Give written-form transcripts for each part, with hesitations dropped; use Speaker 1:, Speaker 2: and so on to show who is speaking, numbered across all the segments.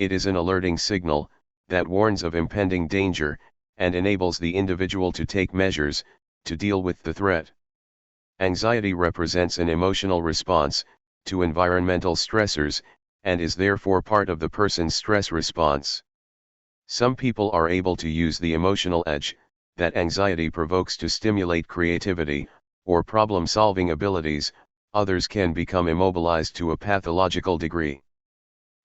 Speaker 1: It is an alerting signal that warns of impending danger and enables the individual to take measures to deal with the threat. Anxiety represents an emotional response to environmental stressors and is therefore part of the person's stress response. Some people are able to use the emotional edge that anxiety provokes to stimulate creativity or problem-solving abilities. Others can become immobilized to a pathological degree.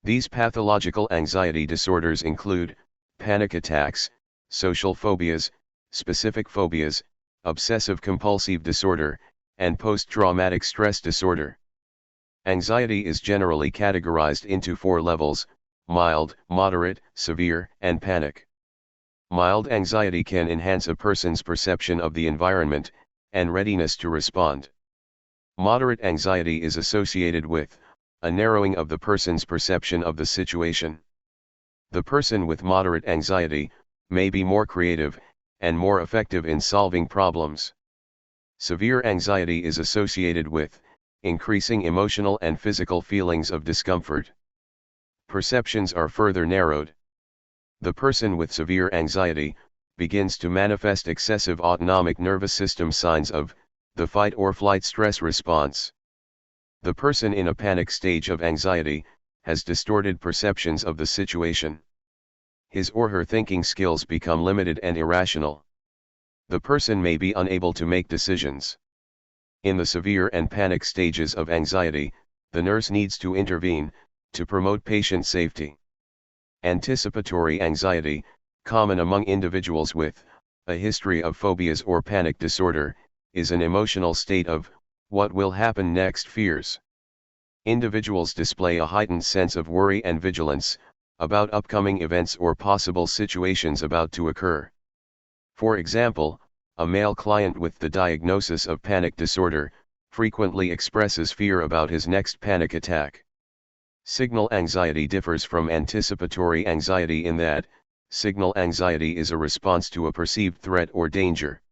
Speaker 1: These pathological anxiety disorders include panic attacks, social phobias, specific phobias, obsessive-compulsive disorder, and post-traumatic stress disorder. Anxiety is generally categorized into 4 levels: mild, moderate, severe, and panic. Mild anxiety can enhance a person's perception of the environment and readiness to respond. Moderate anxiety is associated with a narrowing of the person's perception of the situation. The person with moderate anxiety may be more creative and more effective in solving problems. Severe anxiety is associated with increasing emotional and physical feelings of discomfort. Perceptions are further narrowed. The person with severe anxiety begins to manifest excessive autonomic nervous system signs of the fight or flight stress response. The person in a panic stage of anxiety has distorted perceptions of the situation. His or her thinking skills become limited and irrational. The person may be unable to make decisions. In the severe and panic stages of anxiety, the nurse needs to intervene to promote patient safety. Anticipatory anxiety, common among individuals with a history of phobias or panic disorder, is an emotional state of what will happen next fears. Individuals display a heightened sense of worry and vigilance about upcoming events or possible situations about to occur. For example, a male client with the diagnosis of panic disorder frequently expresses fear about his next panic attack. Signal anxiety differs from anticipatory anxiety in that signal anxiety is a response to a perceived threat or danger.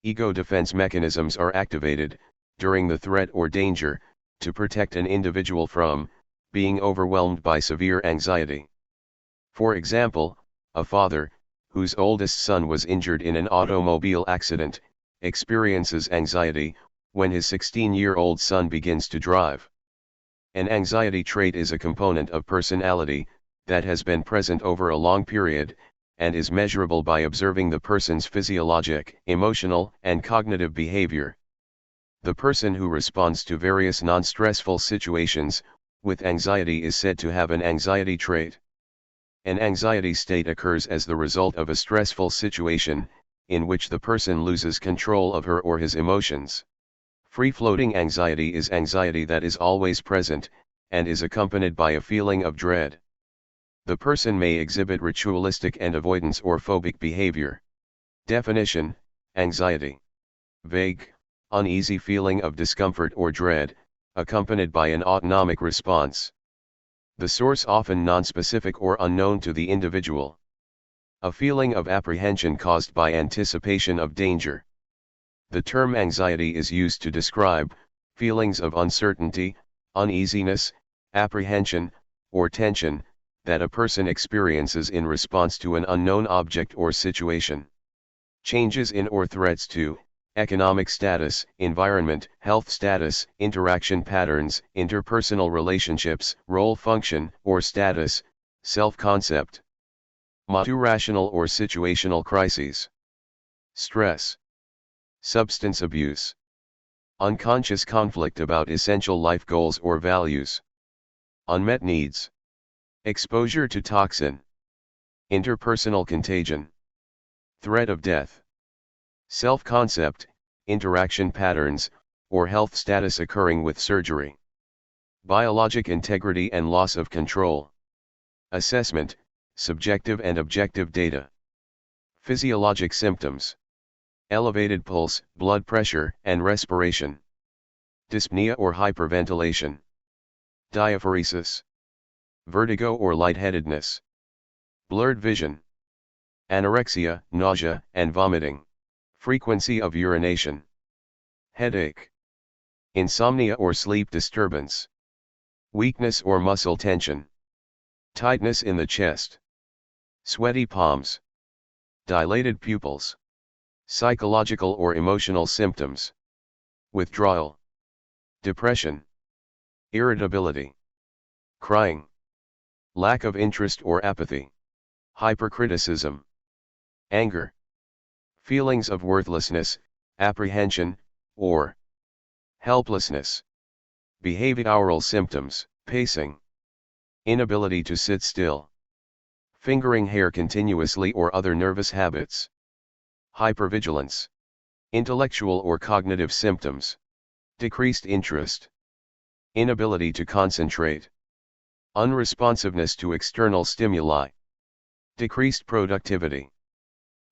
Speaker 1: Ego defense mechanisms are activated during the threat or danger to protect an individual from being overwhelmed by severe anxiety. For example, a father whose oldest son was injured in an automobile accident experiences anxiety when his 16-year-old son begins to drive. An anxiety trait is a component of personality that has been present over a long period and is measurable by observing the person's physiologic, emotional, and cognitive behavior. The person who responds to various non-stressful situations with anxiety is said to have an anxiety trait. An anxiety state occurs as the result of a stressful situation in which the person loses control of her or his emotions. Free-floating anxiety is anxiety that is always present and is accompanied by a feeling of dread. The person may exhibit ritualistic and avoidance or phobic behavior. Definition: anxiety. Vague, uneasy feeling of discomfort or dread, accompanied by an autonomic response. The source often nonspecific or unknown to the individual. A feeling of apprehension caused by anticipation of danger. The term anxiety is used to describe feelings of uncertainty, uneasiness, apprehension, or tension that a person experiences in response to an unknown object or situation. Changes in or threats to economic status, environment, health status, interaction patterns, interpersonal relationships, role function or status, self-concept. Rational or situational crises. Stress. Substance abuse. Unconscious conflict about essential life goals or values. Unmet needs. Exposure to toxin. Interpersonal contagion. Threat of death. Self-concept, interaction patterns, or health status occurring with surgery. Biologic integrity and loss of control. Assessment, subjective and objective data. Physiologic symptoms. Elevated pulse, blood pressure, and respiration. Dyspnea or hyperventilation. Diaphoresis. Vertigo or lightheadedness. Blurred vision. Anorexia, nausea, and vomiting. Frequency of urination. Headache. Insomnia or sleep disturbance. Weakness or muscle tension. tightness in the chest, sweaty palms, dilated pupils, psychological or emotional symptoms, withdrawal, depression, irritability, crying, lack of interest or apathy, hypercriticism, anger, feelings of worthlessness, apprehension, or helplessness, behavioral symptoms, pacing, inability to sit still, fingering hair continuously or other nervous habits, hypervigilance, intellectual or cognitive symptoms, decreased interest, inability to concentrate, unresponsiveness to external stimuli, decreased productivity,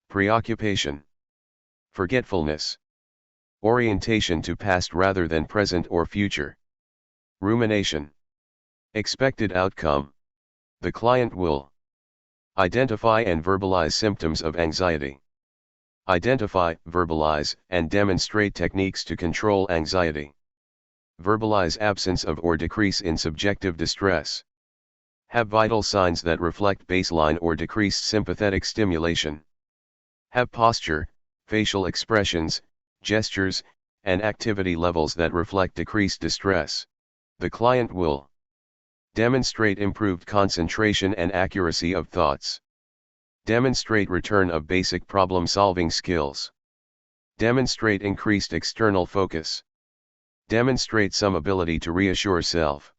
Speaker 1: preoccupation, forgetfulness, orientation to past rather than present or future, rumination, expected outcome. The client will identify and verbalize symptoms of anxiety. Identify, verbalize, and demonstrate techniques to control anxiety. Verbalize absence of or decrease in subjective distress. Have vital signs that reflect baseline or decreased sympathetic stimulation. Have posture, facial expressions, gestures, and activity levels that reflect decreased distress. The client will demonstrate improved concentration and accuracy of thoughts. Demonstrate return of basic problem-solving skills. Demonstrate increased external focus. Demonstrate some ability to reassure self.